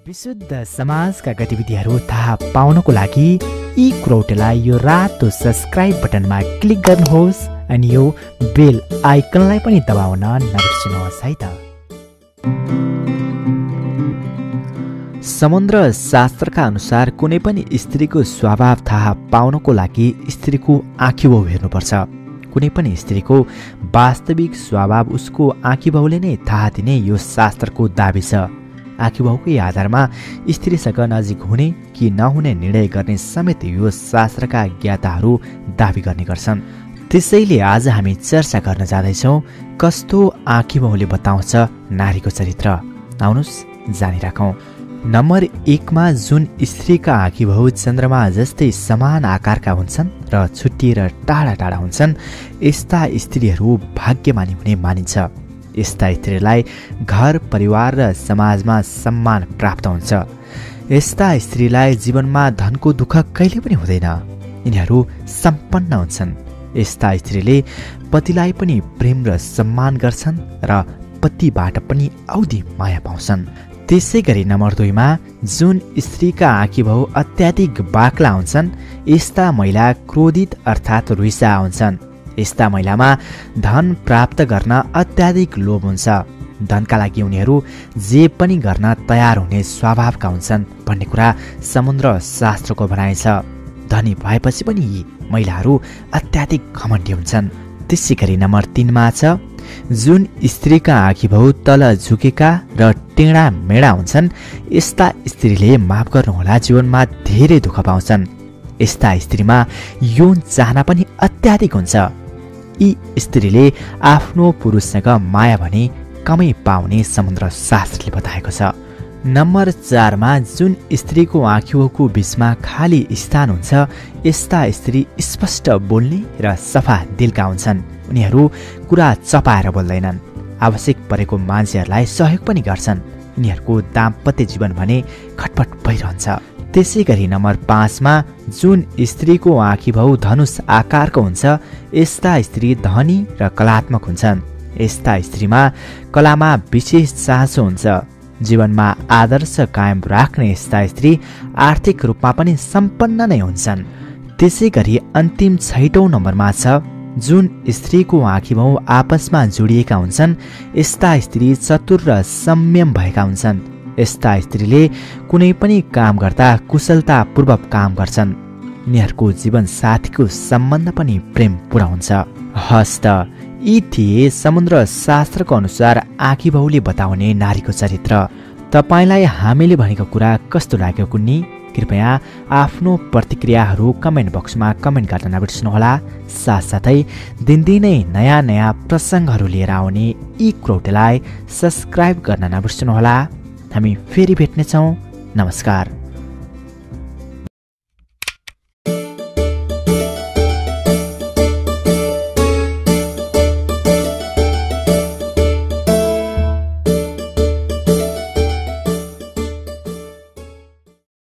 विशुद्ध समाजका गतिविधिहरू थाहा पाउनको लागि e.kuraute यो रातो सब्स्क्राइब बटनमा क्लिक गर्नुहोस् अनि यो बेल आइकनलाई पनि दबाउन नबिर्सनुहोस् है त। समुद्र शास्त्रका अनुसार कुनै पनि स्त्रीको स्वभाव थाहा पाउनको लागि स्त्रीको आँखीभाउ हेर्नुपर्छ। कुनै पनि स्त्रीको वास्तविक स्वभाव उसको आँखीभाउले नै थाहा दिने यो शास्त्रको दाबी छ। आँखीभाउकै आधारमा स्त्रीसँग नजिक हुने कि नहुने निर्णय गर्ने समेत यो शास्त्रका ज्ञाताहरू दाबी गर्ने गर्छन्। त्यसैले आज हामी चर्चा गर्न जाँदैछौँ कस्तो आँखीभाउले बताउँछ नारीको चरित्र। आउनुहोस् जानिराखौँ। नम्बर 1 मा जुन स्त्रीका आँखीभाउ चन्द्रमा जस्तै समान आकारका हुन्छन् र छुट्टिएर टाढा टाढा हुन्छन्, यस्ता स्त्रीहरू भाग्यमानी हुने मानिन्छ। यस्ता स्त्रीलाई घर परिवार र समाजमा सम्मान प्राप्त हुन्छ। यस्ता स्त्रीलाई जीवनमा धनको दुःख कहिले पनि हुँदैन, यिनीहरू सम्पन्न हुन्छन्। यस्ता स्त्रीले पतिलाई पनि प्रेम र सम्मान गर्छन् र पतिबाट पनि औधी माया पाउँछन्। त्यसै गरी नम्बर 2 मा जुन स्त्रीका आँखीभाउ अत्याधिक बाक्ला हुन्छन्, यस्ता महिला क्रोधित अर्थात् रुसा हुन्छन्। यस्ता महिलामा धन प्राप्त गर्न अत्याधिक लोभ हुन्छ। धनका लागि उनीहरू जे पनि गर्न तयार हुने स्वभावका हुन्छन् भन्ने कुरा समुद्र शास्त्रको भनाइ छ। धनी भएपछि पनि यी महिलाहरू अत्याधिक घमण्डी हुन्छन्। त्यसै गरी नम्बर 3 मा छ जुन स्त्रीका आँखीभाउ तल झुकेका र टेढा मेढा हुन्छन्, यस्ता स्त्रीले माफ गर्नुहोला जीवनमा धेरै दुःख पाउँछन्। यस्ता स्त्रीमा यौन चाहना पनि अत्याधिक हुन्छ। यी स्त्रीले आफ्नो पुरुषसँग माया भने कमै पाउने समुद्र शास्त्रले बताएको छ। नम्बर 4 मा जुन स्त्रीको आँखीभाउको बीचमा खाली स्थान हुन्छ, यस्ता स्त्री स्पष्ट बोल्ने र सफा दिलका हुन्छन्। उनीहरू कुरा चपाएर बोल्दैनन्, आवश्यक परेको मान्छेहरूलाई सहयोग पनि गर्छन्। यिनीहरूको दाम्पत्य जीवन भने खटपट भइरहन्छ। त्यसै गरी नम्बर 5 मा जुन स्त्रीको आँखीभाउ धनुष आकारको हुन्छ, यस्ता स्त्री धनी र कलात्मक हुन्छन्। यस्ता स्त्रीमा कलामा विशेष चासो हुन्छ। जीवनमा आदर्श कायम राख्ने यस्ता स्त्री आर्थिक रूपमा पनि सम्पन्न नै हुन्छन्। त्यसै गरी अन्तिम 6औं नम्बरमा छ जुन स्त्रीको आँखीभाउ आपसमा जोडिएका हुन्छन्, यस्ता स्त्री चतुर र संयम भएका हुन्छन्। यस्ता स्त्रीले कुनै पनि काम गर्दा कुशलतापूर्वक काम गर्छन्। यिनीहरूको जीवन साथीको सम्बन्ध पनि प्रेमपूर्ण हुन्छ। हस्त यी थिए समुद्र शास्त्रको अनुसार आँखीभाउले बताउने नारीको चरित्र। तपाईलाई हामीले भनेको कुरा कस्तो लाग्यो कुन्नी? कृपया आफ्नो प्रतिक्रियाहरू कमेन्ट बक्समा कमेन्ट गर्न नबिर्सनुहोला। साथसाथै दिनदिनै नयाँ नयाँ प्रसङ्गहरू लिएर आउने e.kurauteलाई सब्स्क्राइब गर्न नबिर्सनुहोला। हामी फेरि भेट्नेछौँ। नमस्कार।